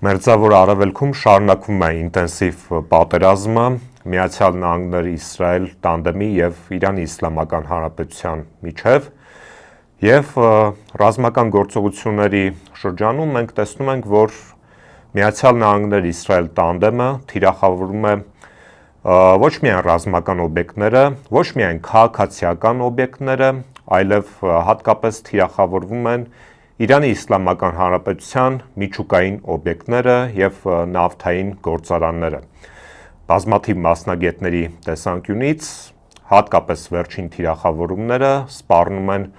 Մերձավոր Արևելքում շարունակվում է ինտենսիվ պատերազմը Միացյալ Նահանգներ Իսրայել տանդեմի և Իրանի Իսլամական Հանրապետության միջև և ռազմական գործողությունների շրջանում մենք տեսնում ենք, որ Միացյալ Նահանգներ Իսրայել տանդեմը թիրախավորում է ոչ միայն ռազմական օբյեկտները, ոչ միայն քաղաքացիական օբյեկտները, այլև հատկապես թիրախավորվում են Իրանի Իսլամական Հանրապետության միջուկային օբյեկտները և նավթային գործարանները։ Բազմաթիվ մասնագետների տեսանկյունից, հատկապես վերջին թիրախավորումները սպառնում են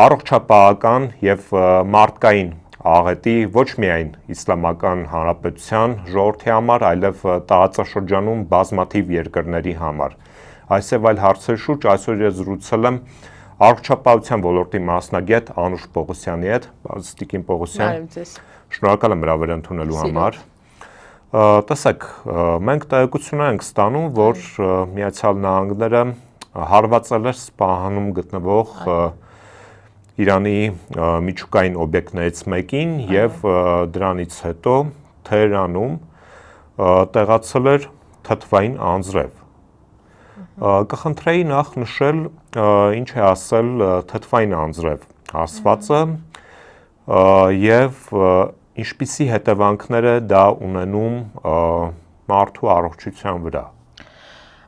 առողջապահական և մարդկային աղետի ոչ միայն Իսլամական Հանրապետության ժողովրդի համար, այլև տարածաշրջանում բազմաթիվ երկրների համար։ Այս և այլ հարցերի շուրջ այսօր ես զրուցել եմ առողջապահության ոլորտի մասնագետ Անուշ Պողոսյանի հետ։ Տիկին Պողոսյան, շնորհակալ եմ հրավեր ընդունելու համար։ Տեսեք, մենք տեղեկություններ ենք ստանում, որ Միացյալ Նահանգները հարվածել է Սպահանում գտնվող Իրանի միջուկային օբյեկտներից մեկին և դրանից հետո Թեհրանում տեղացել էր թթվային անձրև։ Կխնդրեի նախ նշել, ինչ է ասել թթվային անձրև ասվածը և ինչպիսի հետևանքներ է դա ունենում մարդու առողջության վրա։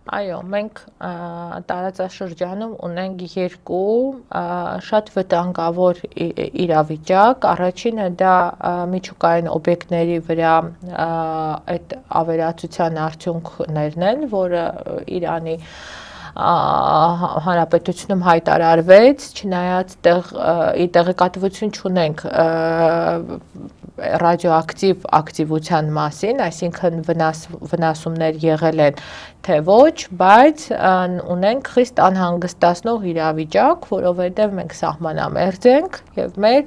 Այո, մենք տարածաշրջանում ունենք երկու շատ վտանգավոր իրավիճակ։ Առաջինը դա միջուկային օբյեկտների վրա այդ ավերածության արդյունքներն են, որը Իրանի Հանրապետությունում հայտարարվեց, չնայած տեղեկատվություն չունենք ռադիոակտիվ ակտիվության մասին, այսինքն վնասումներ եղել են թե ոչ, բայց ունենք խիստ անհանգստացնող իրավիճակ, որովհետև մենք սահմանամերձ ենք և մեր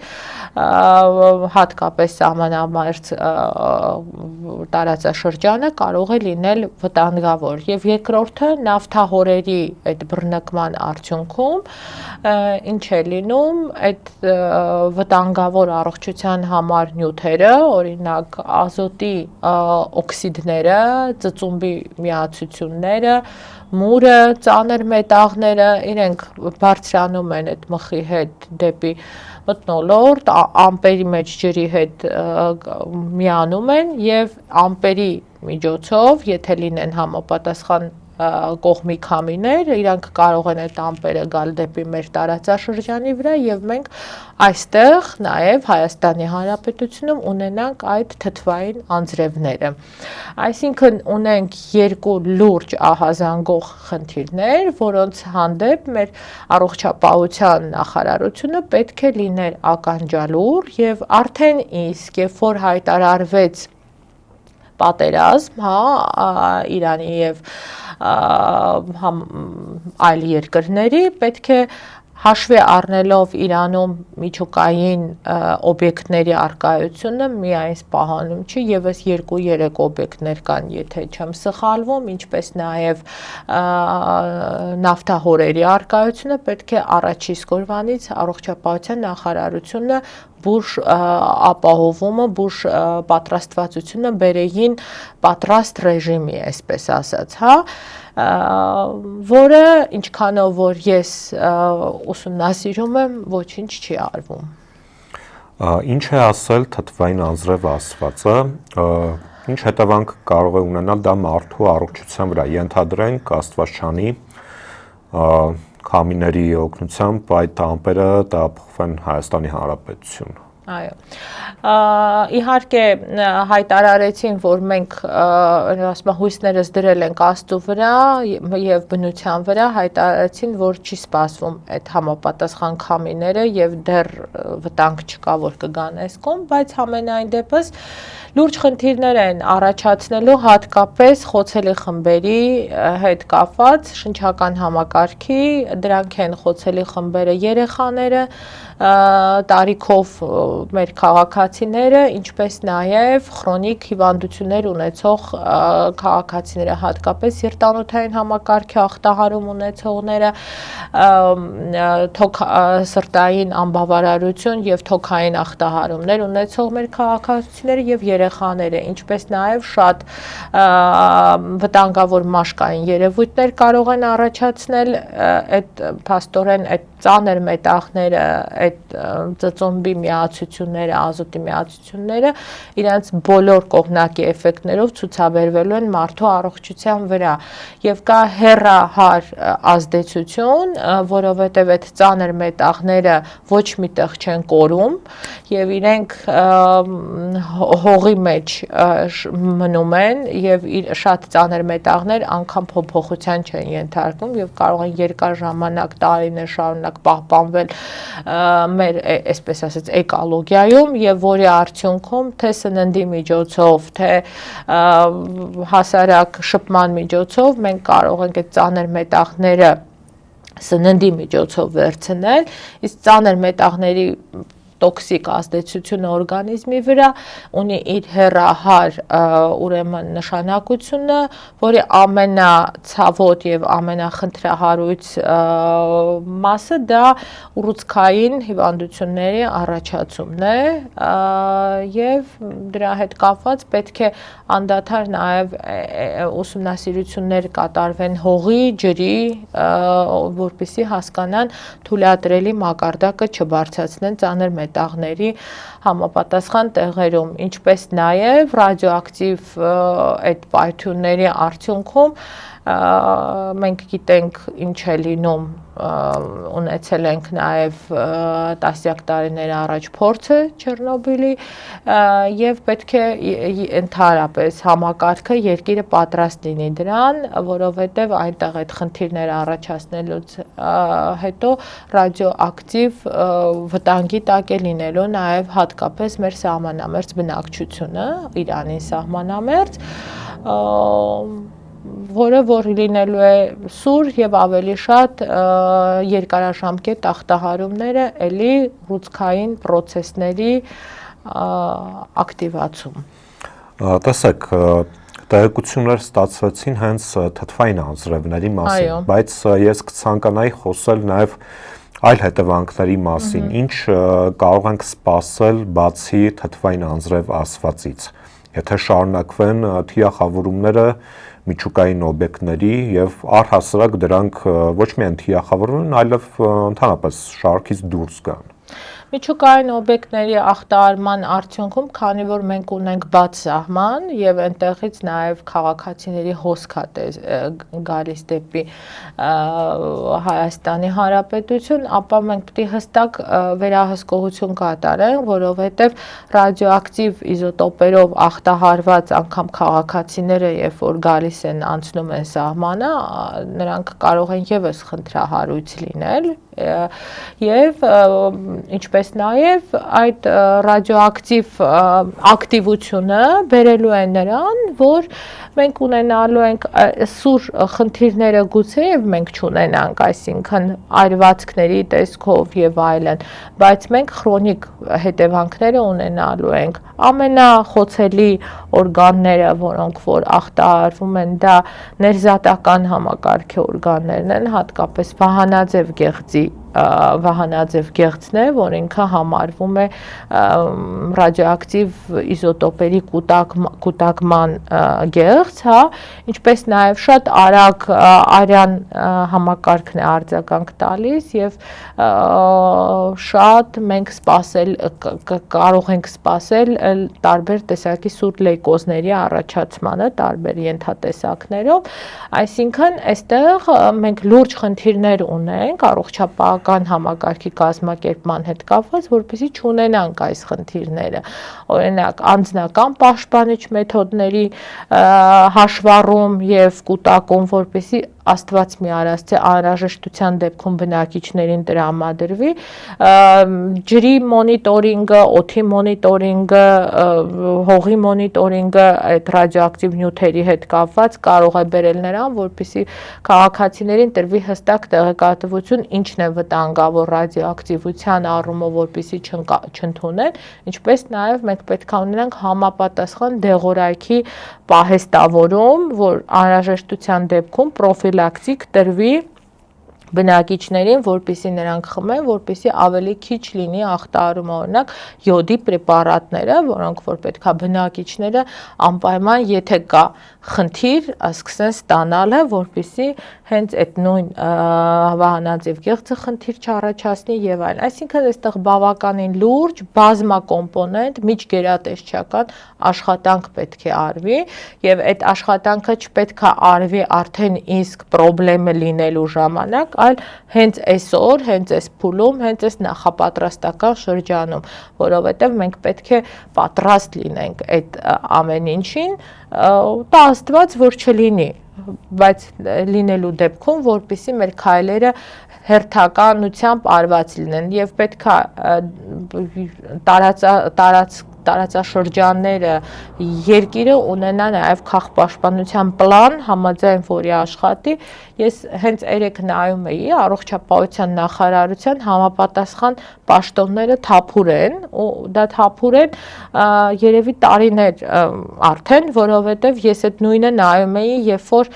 հատկապես սահմանամերձ տարածաշրջանը կարող է լինել վտանգավոր։ Եվ երկրորդը նավթահորերի այդ բռնկման արդյունքում ինչ է լինում, այդ վտանգավոր առողջության համար նյութերը, օրինակ ազոտի օքսիդները, ծծումբի միացությունները, մուրը, ծանր մետաղները, իրենք բարձրանում են այդ մխի հետ դեպի մթնոլորտ, ամպերի մեջ ջրի հետ միանում են և ամպերի միջոցով, եթե լինեն համապատասխան կողմի քամիներ, իրանք կարող են այդ ամպերը գալ դեպի մեր տարածաշրջանի վրա և մենք այստեղ նաև Հայաստանի Հանրապետությունում ունենանք այդ թթվային անձրևները։ Այսինքն ունենք երկու լուրջ ահազանգող խնդիրներ, որոնց հանդեպ մեր առողջապահության նախարարությունը պետք է լիներ ականջալուր և արդեն իսկ, երբ որ հայտարարվեց պատերազմ, Իրանի և այլ երկրների, պետք է հաշվի առնելով Իրանում միջուկային օբյեկտների առկայությունը միայն Սպահանում չի, ևս 2-3 օբյեկտներ կան, եթե չեմ սխալվում, ինչպես նաև նավթահորերի առկայությունը, պետք է առաջին օրվանից առողջապահության նախարարությունը բուժ ապահովումը, բուժ պատրաստվածությունը բերեին պատրաստ ռեժիմի, այսպես ասած, որը ինչքանով որ ես ուսումնասիրում եմ, ոչինչ չի արվում։ Ինչ է ասել թթվային անձրև ասվածը, ինչ հետևանք կարող է ունենալ դա մարդու առողջության վրա, ենթադրենք Աստված չանի քամիների օգնությամբ այդ ամպերը տեղափոխվեն Հայաստանի Հանրապետություն։ Այո, իհարկե հայտարարեցին, որ մենք հույսներս դրել ենք Աստծու վրա և բնության վրա, հայտարարեցին, որ չի սպասվում այդ համապատասխան քամիները և դեռ վտանգ չկա, որ կգան այս կողմ, բայց համենայն դեպս լուրջ խնդիրներ են առաջացնելու հատկապես խոցելի խմբերի հետ կապված շնչական համակարգի, դրանք են խոցելի խմբերը երեխաները, տարիքով մեր քաղաքացիները, ինչպես նաև քրոնիկ հիվանդություններ ունեցող քաղաքացիները, հատկապես սիրտանոթային համակարգի ախտահարում ունեցողները, սրտային անբավարարություն եւ թոքային ախտահարումներ ունեցող մեր քաղաքացիները եւ երեխաները, ինչպես նաև շատ վտանգավոր մաշկային երևույթներ կարող են առաջացնել այդ փաստորեն այդ ծանր մետաղները, այդ ծծումբի միացությունները, ազոտի միացությունները իրենց բոլոր կողմնակի էֆեկտներով ցուցաբերվելու են մարդու առողջության վրա եւ կա հեռահար ազդեցություն, որովհետեւ այդ ծանր մետաղները ոչ միտեղ չեն կորում եւ իրենք հողի մեջ մնում են եւ շատ ծանր մետաղներ անգամ փոփոխության չեն ենթարկվում եւ կարող են երկար ժամանակ տարիներ շարունակ պահպանվել մեր այսպես ասած էկոլոգիայում եւ որի արդյունքում թե սննդի միջոցով, թե հասարակ շփման միջոցով մենք կարող ենք այդ ծանր մետաղները սննդի միջոցով վերցնել, իսկ ծանր մետաղների տոքսիկ ազդեցությունը օրգանիզմի վրա ունի իր հեռահար ուրեմն նշանակությունը, որի ամենացավոտ եւ ամենախնդրահարույց մասը դա ուռուցքային հիվանդությունների առաջացումն է եւ դրա հետ կապված պետք է անդադար նաեւ ուսումնասիրություններ կատարվեն հողի, ջրի, որպեսզի հասկանան թույլատրելի մակարդակը չբարձրացնեն ծանր մետաղների համապատասխան տեղերում, ինչպես նաև ռադիոակտիվ այդ պայթյունների արդյունքում մենք գիտենք ինչ է լինում, ունեցել ենք նաև տասնյակ տարիներ առաջ փորձը Չեռնոբիլի եւ պետք է ընդհանրապես համակարգը երկիրը պատրաստ լինի դրան, որովհետեւ այնտեղ այդ խնդիրները առաջացնելուց հետո ռադիոակտիվ վտանգի տակ է լինելու նաև հատկապես մեր սահմանամերձ բնակչությունը, Իրանին սահմանամերձ, որը որ լինելու է սուր եւ ավելի շատ երկարաժամկետ ախտահարումները էլի ռուցքային process-ների ակտիվացում։ Տեսեք, տեղեկություններ ստացվեցին հենց թթվային անձրևների մասին, բայց ես կցանկանայի խոսել նաեւ այլ հետևանքների մասին, ինչ կարող ենք սպասել բացի թթվային անձրև ասվածից, եթե շարունակվեն թիախավորումները միջուկային օբյեկտների եւ առհասարակ դրանք ոչ միայն թիախավորվեն, այլև ընդհանրապես շարքից դուրս գան։ Միջուկային օբյեկտների ախտահարման արդյունքում, քանի որ մենք ունենք բաց սահման եւ այնտեղից նաեւ քաղաքացիների հոսք է գալիս դեպի Հայաստանի Հանրապետություն, ապա մենք պետք է հստակ վերահսկողություն կատարենք, որովհետեւ ռադիոակտիվ իզոտոպերով ախտահարված անգամ քաղաքացիները, երբ որ գալիս են անցնում են սահմանը, նրանք կարող են եւս խնդրահարույց լինել եւ ինչպես նաեւ այդ ռադիոակտիվ ակտիվությունը բերելու է նրան, որ մենք ունենալու ենք սուր խնդիրները գուցե եւ մենք չունենանք, այսինքն այրվածքների տեսքով եւ այլն, բայց մենք քրոնիկ հետևանքները ունենալու ենք։ Ամենախոցելի օրգանները, որոնք որ ախտահարվում են, դա ներզատական համակարգի օրգաններն են, հատկապես վահանաձև գեղձի վահանաձև գեղձն է, որ ինքը համարվում է ռադիոակտիվ իզոտոպերի կուտակման գեղձ, հա, ինչպես նաև շատ արագ արյան համակարգն է արձագանք տալիս եւ շատ մենք կարող ենք սպասել տարբեր տեսակի սուր լեյկոզների առաջացմանը տարբեր ենթատեսակներով, այսինքն այստեղ մենք լուրջ խնդիրներ ունենք առողջապահական համակարգի կազմակերպման հետ կապված, որպեսզի չունենանք այս խնդիրները։ Օրինակ, անձնական պաշտպանիչ մեթոդների հաշվառում եւ կուտակում, որպեսզի Աստված մի արած, թե անհրաժեշտության դեպքում բնակիչներին տրամադրվի, ջրի մոնիտորինգը, օդի մոնիտորինգը, հողի մոնիտորինգը այդ ռադիոակտիվ նյութերի հետ կապված կարող է բերել նրան, որպեսզի քաղաքացիներին տրվի հստակ տեղեկատվություն, ինչն է վտանգավոր ռադիոակտիվության առումով, որպեսզի չընդունեն, ինչպես նաև մենք պետք է ունենանք համապատասխան դեղորայքի պահեստավորում, որ անհրաժեշտության դեպքում պրոֆիլակտիկ տրվի բնակիչներին, որպեսզի նրանք խմեն, որպեսզի ավելի քիչ լինի ախտարումը, օրինակ յոդի պրեպարատները, որոնք որ պետք է բնակիչները անպայման, եթե կա խնդիր, սկսեն ստանալը, որպեսզի հենց այդ նույն վահանաձև գեղձը խնդիր չառաջացնի եւ այլն։ Այսինքն այստեղ բավականին լուրջ բազմակոմպոնենտ միջգերատեսչական աշխատանք պետք է արվի եւ այդ աշխատանքը չպետք է արվի արդեն իսկ խնդրեմը լինելու ժամանակ, այլ հենց այսօր, հենց այս փուլում, հենց այս նախապատրաստական շրջանում, որովհետեւ մենք պետք է պատրաստ լինենք այդ ամեն ինչին, տա Աստված որ չլինի, բայց լինելու դեպքում, որպեսզի մեր քայլերը հերթականությամբ արված լինեն եւ պետք է տարածաշրջանները երկիրը ունենա նաև քաղաքապաշտպանության պլան, համաձայն որի աշխատի, ես հենց երեք նայում էի առողջապահության նախարարության համապատասխան պաշտոնները թափուր են, ու դա թափուր են երևի տարիներ արդեն, որովհետև ես այդ նույնը նայում էի, երբ որ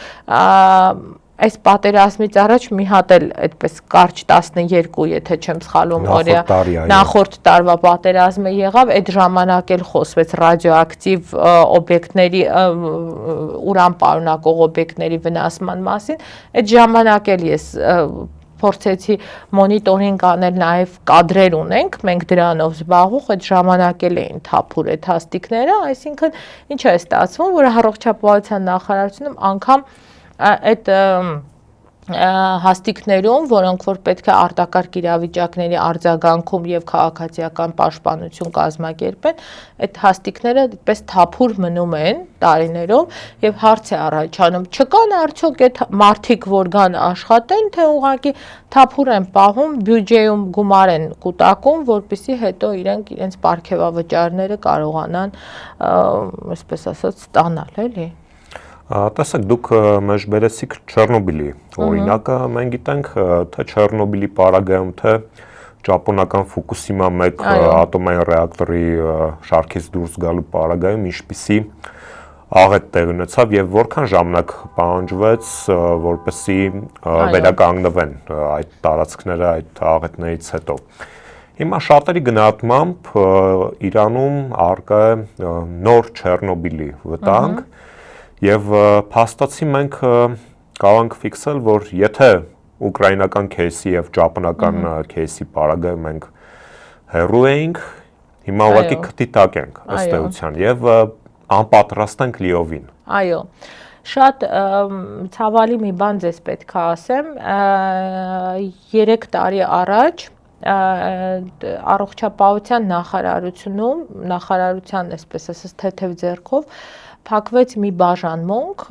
այս պատերազմից առաջ մի հատ էլ այդպես կարճ 12, եթե չեմ սխալվում, օրյա նախորդ տարվա պատերազմը եղավ, այդ ժամանակ էլ խոսվեց ռադիոակտիվ օբյեկտների, ուրան պարունակող օբյեկտների վնասման մասին, այդ ժամանակ էլ ես փորձեցի մոնիտորինգ անել, նաև կադրեր ունենք, մենք դրանով զբաղվող, այդ ժամանակ էլ էին թափուր այդ հաստիկները, այսինքն ինչ է ստացվում, որ առողջապահության նախարարությունում անգամ այդ հաստիկներում, որոնք որ պետք է արտակարգ իրավիճակների արձագանքում եւ քաղաքացիական պաշտպանություն կազմակերպեն, այդ հաստիկները այդպես թափուր մնում են տարիներով եւ հարց է առաջանում, չկան արդյոք այդ մարդիկ, որ գան աշխատեն, թե ուղղակի թափուր են պահում, բյուջեում գումար են կուտակում, որպեսզի հետո իրենց պարգևավճարները կարողանան, այսպես ասած, ստանալ, էլի։ Տեսեք, դուք մեզ բերեցիք Չեռնոբիլի օրինակը, մենք գիտենք, թե Չեռնոբիլի պարագայում, թե ճապոնական Ֆուկուսիմա 1 ատոմային ռեակտորի շարքից դուրս գալու պարագայում ինչպիսի աղետ տեղ ունեցավ եւ որքան ժամանակ պահանջվեց, որպեսզի վերականգնվեն այդ տարածքները այդ աղետներից հետո։ Հիմա շատերի գնահատմամբ Իրանում առկա է նոր Չեռնոբիլի վտանգ Եվ փաստացի մենք կարող ենք ֆիքսել, որ եթե ուկրաինական քեյսի եւ ճապոնական քեյսի պարագայում մենք հեռու էինք, հիմա ուղղակի քթի տակ ենք ըստ էության եւ անպատրաստ ենք լիովին։ Այո։ Շատ ցավալի մի բան ձեզ պետք է ասեմ, 3 տարի առաջ առողջապահության նախարարության, այսպես ասած, թեթև ձեռքով փակվեց մի բաժանմունք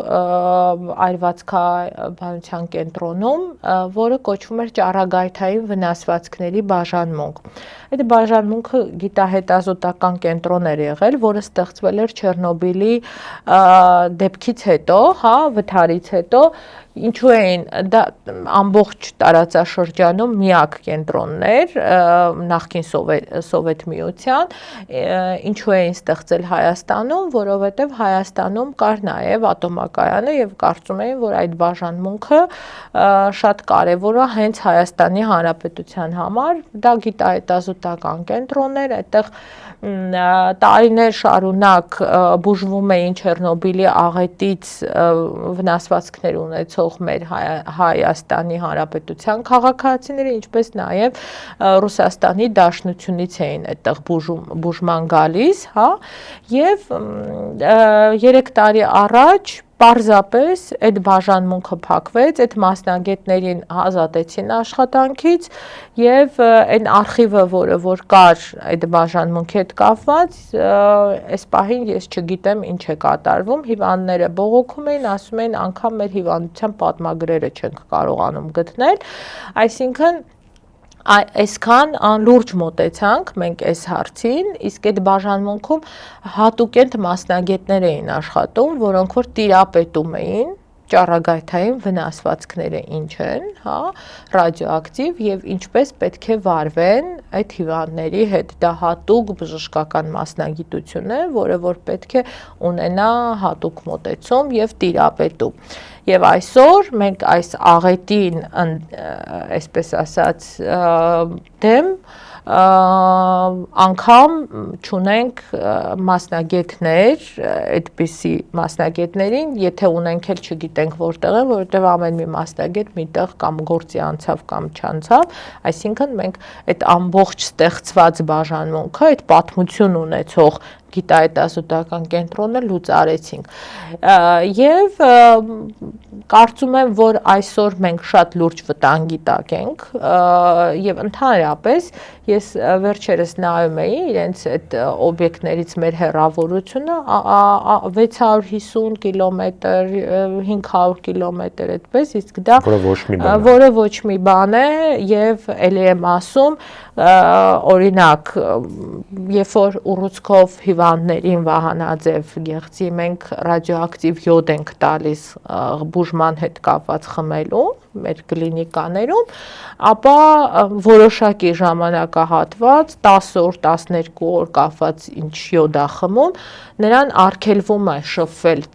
այրվածքաբանության կենտրոնում, որը կոչվում էր ճառագայթային վնասվածքների բաժանմունք։ Այդ բաժանմունքը գիտահետազոտական կենտրոն էր եղել, որը ստեղծվել էր Չեռնոբիլի դեպքից հետո, վթարից հետո, ինչու էին դա ամբողջ տարածաշրջանում միակ կենտրոնն էր նախկին Սովետ Միության, ինչու էին ստեղծել Հայաստանում, որովհետև Հայաստանում կար նաև ատոմակայանը եւ կարծում էին, որ այդ բաժանմունքը շատ կարեւոր է հենց Հայաստանի Հանրապետության համար, դա գիտահետազոտական կենտրոն էր, այդտեղ տարիներ շարունակ բուժվում էին Չեռնոբիլի աղետից վնասվածքներ ունեցող մեր Հայաստանի Հանրապետության քաղաքացիները, ինչպես նաև Ռուսաստանի Դաշնությունից էին այդտեղ բուժման գալիս, եւ 3 տարի առաջ պարզապես այդ բաժանմունքը փակվեց, այդ մասնագետներին ազատեցին աշխատանքից եւ այն արխիվը, որ կար այդ բաժանմունքի հետ կապված, այս պահին ես չգիտեմ ինչ է կատարվում, հիվանդները բողոքում էին, ասում էին անգամ մեր հիվանդության պատմագրերը չենք կարողանում գտնել, այսինքն այսքան անլուրջ մոտեցանք մենք այս հարցին, իսկ այդ բաժանմունքում հատուկենտ մասնագետներ էին աշխատում, որոնք որ տիրապետում էին ճառագայթային վնասվածքները ինչ են, հա, ռադիոակտիվ եւ ինչպես պետք է վարվեն այդ հիվանդների հետ, դա հատուկ բժշկական մասնագիտություն է, որը որ պետք է ունենա հատուկ մոտեցում եւ տիրապետում։ Եվ այսօր մենք այս աղետին, այսպես ասած, դեմ անգամ չունենք մասնագետներ, այդպիսի մասնագետներին, եթե ունենք էլ չգիտենք որտեղ են, որովհետև ամեն մի մասնագետ միտեղ կամ գործի անցավ կամ չանցավ, այսինքն մենք այդ ամբողջ ստեղծված բաժանմունքը, այդ պատմություն ունեցող գիտահետազոտական կենտրոնը լուծարեցինք։ Եվ կարծում եմ, որ այսօր մենք շատ լուրջ վտանգի տակ ենք եւ ընդհանրապես ես վերջերս նայում էի իրենց այդ օբյեկտներից մեր հեռավորությունը 650 կիլոմետր, 500 կիլոմետր այդպես, իսկ դա որը ոչ մի բան է եւ ելի եմ ասում, օրինակ, երբ որ ուռուցքով հիվանդներին Վահանաձև գեղձի մենք ռադիոակտիվ յոդ ենք տալիս բուժման հետ կապված խմելու մեր կլինիկաներում, ապա որոշակի ժամանակահատված 10 օր, 12 օր կապված ինչ յոդ է խմում, նրան արգելվում է շփվել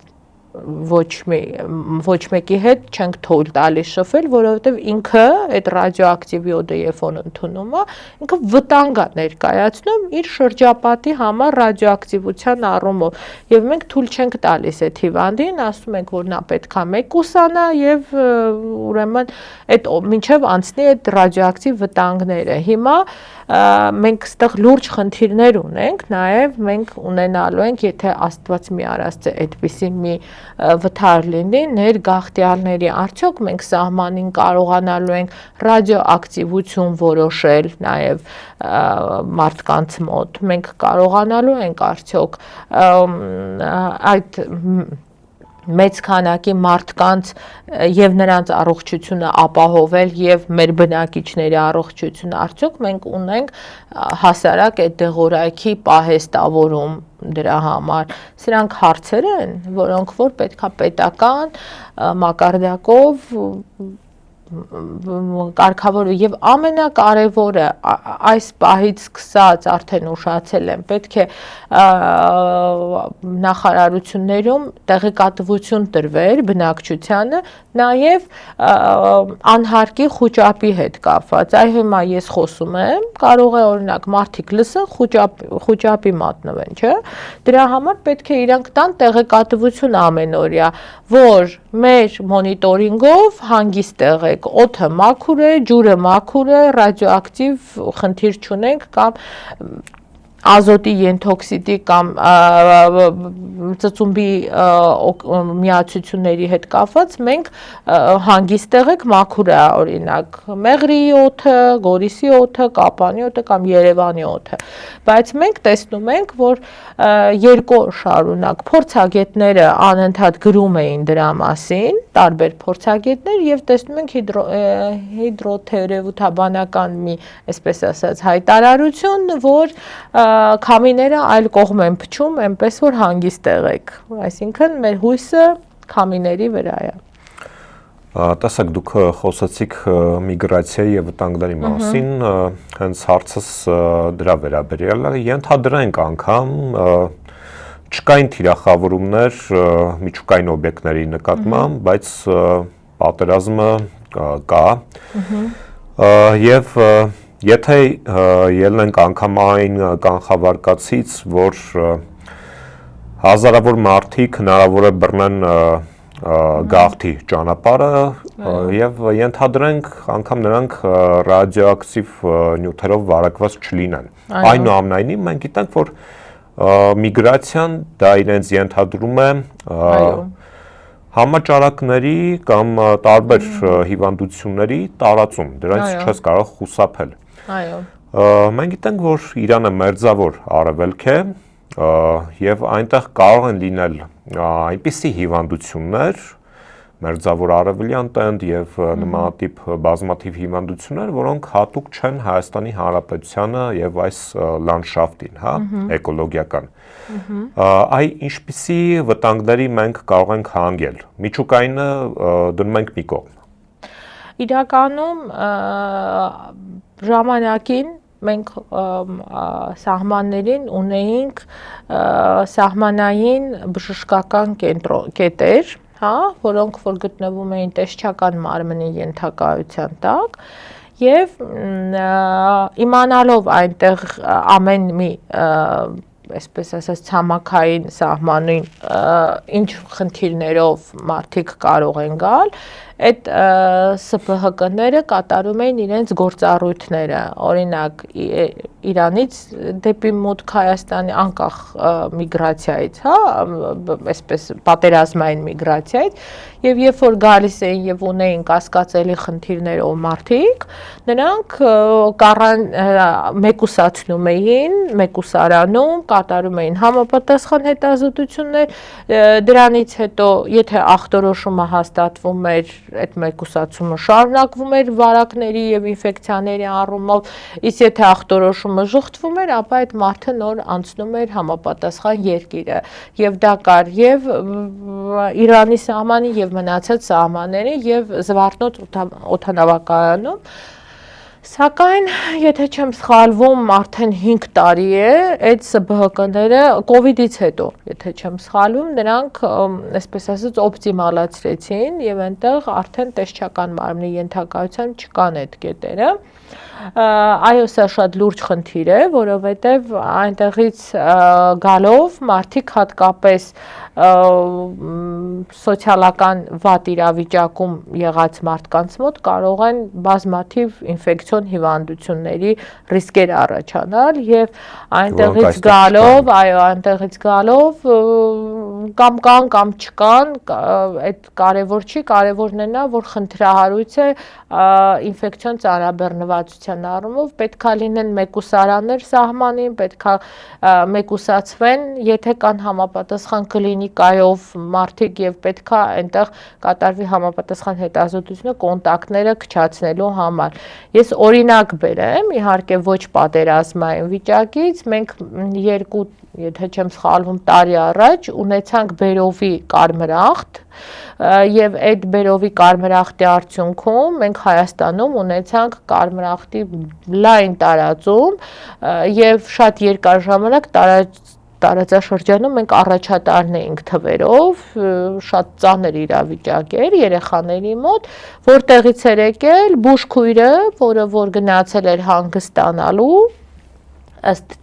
ոչ մեկի հետ չենք թույլ տալիս շփվել, որովհետև ինքը այդ ռադիոակտիվ յոդը երբ որ ընդունում է, ինքը վտանգ է ներկայացնում իր շրջապատի համար ռադիոակտիվության առումով, եւ մենք թույլ չենք տալիս այդ հիվանդին, ասում ենք, որ նա պետքա մեկուսանա եւ ուրեմն այդ մինչեւ անցնի այդ ռադիոակտիվ վտանգները։ Հիմա մենք ստեղ լուրջ խնդիրներ ունենք, նաև մենք ունենալու ենք, եթե Աստված մի արած է այդպիսի մի վթար լինի, ներգաղթյալների արդյոք մենք սահմանին կարողանալու ենք ռադիոակտիվություն որոշել նաև մարդկանց մոտ, մենք կարողանալու ենք արդյոք այդ մեծ քանակի մարդկանց եւ նրանց առողջությունը ապահովել եւ մեր բնակիչների առողջությունը արդյոք մենք ունենք հասարակ այդ դեղորայքի պահեստավորում դրա համար սրանք հարցեր են, որոնք որ պետքա պետական մակարդակով կարգավորը եւ ամենակարևորը այս պահից սկսած արդեն ուշացել եմ պետք է նախարարություններում տեղեկատվություն տրվեր բնակչությանը նաեւ անհարկի խոճապի հետ կապված այ հիմա ես խոսում եմ կարող է օրինակ մարդիկ լսեն խոճապի մատնվեն չէ դրա համար պետք է իրանք տան տեղեկատվություն ամենօրյա որ մեր մոնիտորինգով հանգիստ եղեք օդը մաքուր է, ջուրը մաքուր է, ռադիոակտիվ խնդիր չունենք կամ ազոտի ենթօքսիդի կամ ծծումբի միացությունների հետ կապված մենք հանգիստ եղեք մաքուր է օրինակ Մեղրիի օդը, Գորիսի օդը, Կապանի օդը կամ Երևանի օդը բայց մենք տեսնում ենք որ երկու օր շարունակ փորձագետները անընդհատ գրում էին դրա մասին տարբեր փորձագետներ եւ տեսնում ենք հիդրոթերապևտաբանական մի այսպես ասած հայտարարություն որ քամիները այլ կողմ են փչում, այնպես որ հանգիստ եղեք։ Այսինքն մեր հույսը քամիների վրա է։ Տեսեք դուք խոսացիք միգրացիայի եւ վտանգների մասին, հենց հարցս դրա վերաբերյալ է, ենթադրենք անգամ չկային թիրախավորումներ միջուկային օբյեկտների նկատմամբ, բայց պատերազմը կա եւ Եթե ելնենք անգամ այն կանխավարկածից, որ հազարավոր մարդիկ հնարավոր է բռնեն գաղթի ճանապարհը եւ ենթադրենք անգամ նրանք ռադիոակտիվ նյութերով վարակված չլինեն։ Այնուամենայնիվ մենք գիտենք, որ միգրացիան դա իրենց ենթադրում է Համաճարակների կամ տարբեր հիվանդությունների տարածում, դրանից չես կարող խուսափել։ Այո։ Մենք գիտենք, որ Իրանը մերձավոր արևելք է եւ այնտեղ կարող են լինել այնպիսի հիվանդություններ, մերձավոր արևելյան տենդ եւ նմանատիպ բազմաթիվ հիվանդություններ, որոնք հատուկ չեն Հայաստանի Հանրապետությանը եւ այս լանդշաֆտին, հա, էկոլոգիական։ Այ ինչպիսի վտանգների մենք կարող ենք հանգել։ Միջուկայինը դնում ենք մի կողմ։ Իրականում ժամանակին մենք սահմաններին ունեինք սահմանային բժշկական կետեր, հա, որոնք որ գտնվում էին տեսչական մարմնի ենթակայության տակ եւ իմանալով այնտեղ ամեն մի այսպես ասած ցամաքային սահմանին ինչ խնդիրներով մարդիկ կարող են գալ, այդ ՍՓՀԿ-ները կատարում էին իրենց գործառույթները, օրինակ Իրանից դեպի մուտք Հայաստանի անկախ միգրացիայից, հա, այսպես պատերազմային միգրացիայից, եւ երբ որ գալիս էին եւ ունեին կասկածելի խնդիրներով մարդիկ, նրանք մեկուսացնում էին մեկուսարանում, կատարում էին համապատասխան հետազոտություններ, դրանից հետո եթե ախտորոշումը հաստատվում էր, այդ մեկուսացումը շարունակվում էր վարակների եւ ինֆեկցիաների առումով, իսկ եթե ախտորոշումը ժխտվում էր, ապա այդ մարդը նոր անցնում էր համապատասխան երկիրը եւ դա կար եւ Իրանի սահմանի եւ մնացած սահմանների եւ Զվարթնոց օդանավակայանում, սակայն եթե չեմ սխալվում արդեն 5 տարի է այդ ՍԲՀԿ-ները կոവിഡից հետո, եթե չեմ սխալվում, նրանք այսպես ասած օպտիմալացրեցին եւ այնտեղ արդեն տեսչական մարմնի ենթակայությամբ չկան այդ կետերը։ Այո, սա շատ լուրջ խնդիր է, որովհետև այնտեղից գալով մարդիկ հատկապես սոցիալական վատ իրավիճակում եղած մարդկանց մոտ կարող են բազմաթիվ ինֆեկցիոն հիվանդությունների ռիսկեր առաջանալ եւ այնտեղից գալով, այո, այնտեղից գալով կամ կան կամ չկան, այդ կարևոր չի, կարևորն է նա, որ խնդրահարույց է ինֆեկցիոն ծանրաբեռնվածության առումով պետքա լինեն մեկուսարաններ սահմանին, պետքա մեկուսացվեն, եթե կան համապատասխան կլինիկայով մարդիկ եւ պետքա այնտեղ կատարվի համապատասխան հետազոտությունը կոնտակտները քչացնելու համար։ Ես օրինակ բերեմ, իհարկե ոչ պատերազմային վիճակից, մենք երկու, եթե չեմ սխալվում, տարի առաջ ունեցանք բերովի կարմրախտ եւ այդ բերովի կարմրախտի արդյունքում մենք Հայաստանում ունեցանք կարմրախտի լայն տարածում եւ շատ երկար ժամանակ տարածաշրջանում մենք առաջատարն էինք թվերով, շատ ծանր իրավիճակ էր երեխաների մոտ, որտեղից էր եկել բուժքույրը, որը որ գնացել էր հանգստանալու ըստ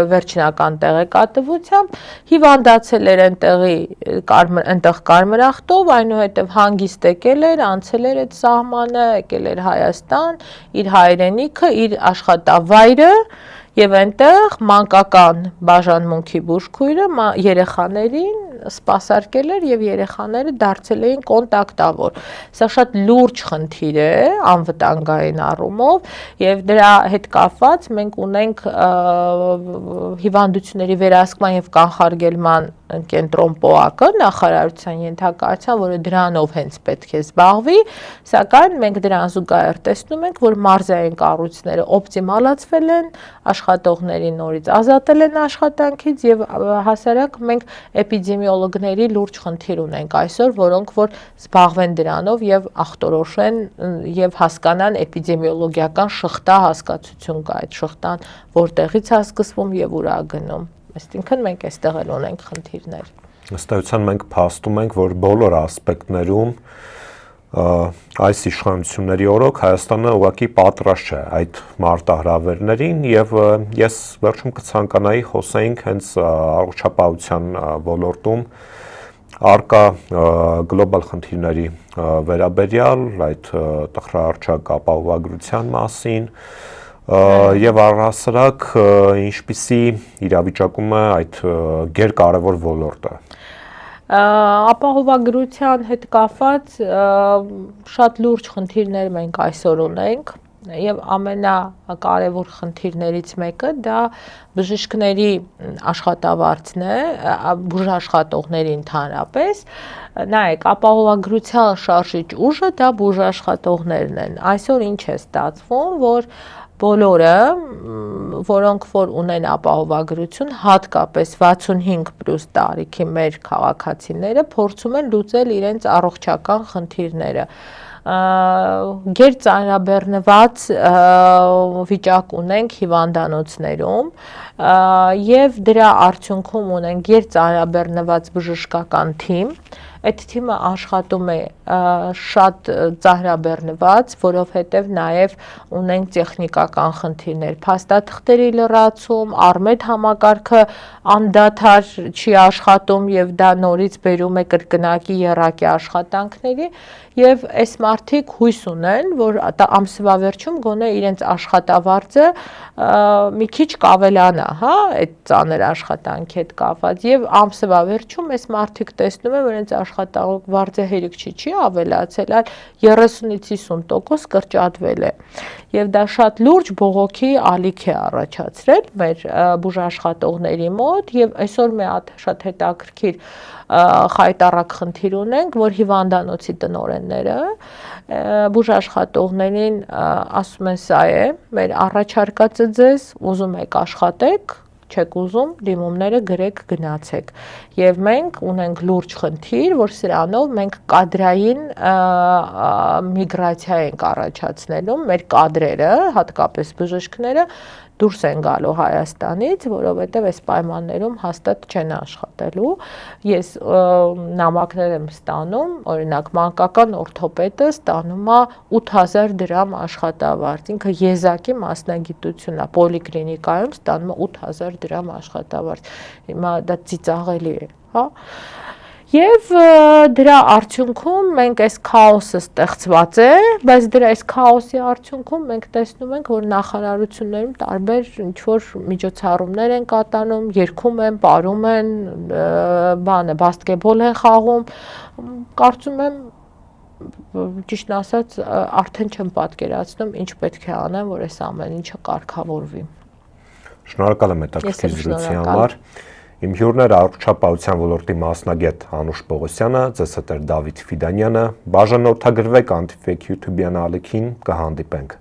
վերջնական տեղեկատվությամբ հիվանդացել էր այնտեղ կարմրախտով, այնուհետև հանգիստ եկել էր, անցել էր այդ սահմանը, եկել էր Հայաստան, իր հայրենիքը, իր աշխատավայրը եւ այնտեղ մանկական բաժանմունքի բուժքույրը երեխաներին սպասարկել էր եւ երեխաները դարձել էին կոնտակտավոր։ Սա շատ լուրջ խնդիր է անվտանգային առումով եւ դրա հետ կապված մենք ունենք հիվանդությունների վերահսկման եւ կանխարգելման կենտրոն ՊՕԱԿ-ը նախարարության ենթակայության, որը դրանով հենց պետք է զբաղվի, սակայն մենք դրան զուգահեռ տեսնում ենք, որ մարզային կառույցները օպտիմալացվել են, աշխատողների նորից ազատել են աշխատանքից եւ հասարակ մենք էպիդեմիոլոգների լուրջ խնդիր ունենք այսօր, որոնք որ զբաղվեն դրանով եւ ախտորոշեն եւ հասկանան էպիդեմիոլոգիական շղթա հասկացություն կա այդ շղթան որտեղից է սկսվում եւ ուր է գնում։ Այսինքն մենք այստեղ էլ ունենք խնդիրներ։ Ըստ էության մենք փաստում ենք, որ բոլոր ասպեկտներում այս իշխանությունների օրոք Հայաստանը ուղղակի պատրաստ չէ այդ մարտահրավերներին եւ ես վերջում կցանկանայի խոսեինք հենց առողջապահության ոլորտում արկա գլոբալ խնդիրների վերաբերյալ այդ տխրահարճակ ապահովագրության մասին եւ առհասարակ ինչպիսի իրավիճակում է այդ գերկարևոր ոլորտը։ Ապահովագրության հետ կապված շատ լուրջ խնդիրներ մենք այսօր ունենք եւ ամենակարևոր խնդիրներից մեկը դա բժիշկների աշխատավարձն է, բուժաշխատողների ընդհանրապես։ Նայեք, ապահովագրության շարժիչ ուժը դա բուժաշխատողներն են։ Այսօր ինչ է ստացվում, որ բոլորը, որոնք որ ունեն ապահովագրություն, հատկապես 65+ տարիքի մեր քաղաքացիները փորձում են լուծել իրենց առողջական խնդիրները։ Գերծանրաբեռնված վիճակ ունենք հիվանդանոցներում եւ դրա արդյունքում ունենք գերծանրաբեռնված բժշկական թիմ։ Այդ թիմը աշխատում է շատ ծանրաբեռնված, որովհետև նաև ունենք տեխնիկական խնդիրներ, փաստաթղթերի լրացում, Արմեդ համակարգը անդադար չի աշխատում եւ դա նորից բերում է կրկնակի եռակի աշխատանքների եւ այս մարդիկ հույս ունեն, որ ամսվա վերջում գոնե իրենց աշխատավարձը մի քիչ կավելանա, հա, այդ ծանր աշխատանքի հետ կապված եւ ամսվա վերջում այս մարդիկ տեսնում են, որ իրենց աշխատավարձը հերիք չի ավելացել, այլ 30-ից 50% կրճատվել է։ Եվ դա շատ լուրջ բողոքի ալիք է առաջացրել մեր բուժաշխատողների մոտ եւ այսօր մի հատ շատ հետաքրքիր խայտառակ խնդիր ունենք, որ հիվանդանոցի տնօրենները բուժաշխատողներին ասում են սա է, մեր առաջարկածը ձեզ, ուզում եք աշխատեք, չեք ուզում, դիմումները գրեք, գնացեք։ Եվ մենք ունենք լուրջ խնդիր, որ սրանով մենք կադրային միգրացիա ենք առաջացնելու, մեր կադրերը, հատկապես բժիշկները, դուրս են գալու Հայաստանից, որովհետև այս պայմաններում հաստատ չեն աշխատելու։ Ես նամակներ եմ ստանում, օրինակ մանկական օրթոպեդը ստանում է 8000 դրամ աշխատավարձ, ինքը եզակի մասնագիտություն է, պոլիկլինիկայում ստանում է 8000 դրամ աշխատավարձ։ Հիմա դա ծիծաղելի է, հա։ Եվ դրա արդյունքում մենք այս քաոսը ստեղծված է, բայց դրա այս քաոսի արդյունքում մենք տեսնում ենք, որ նախարարություններում տարբեր ինչ-որ միջոցառումներ են կատարում, երգում են, պարում են, բասկետբոլ են խաղում, կարծում եմ, ճիշտն ասած, արդեն չեմ պատկերացնում, ինչ պետք է անեմ, որ այս ամեն ինչը կարգավորվի։ Շնորհակալ եմ հետաքրքիր զրույցի համար։ Իմ հյուրն էր առողջապահության ոլորտի մասնագետ Անուշ Պողոսյանը, ձեզ հետ էր Դավիթ Ֆիդանյանը։ Բաժանորդագրվեք Anti-Fake YouTube ալիքին, կհանդիպենք։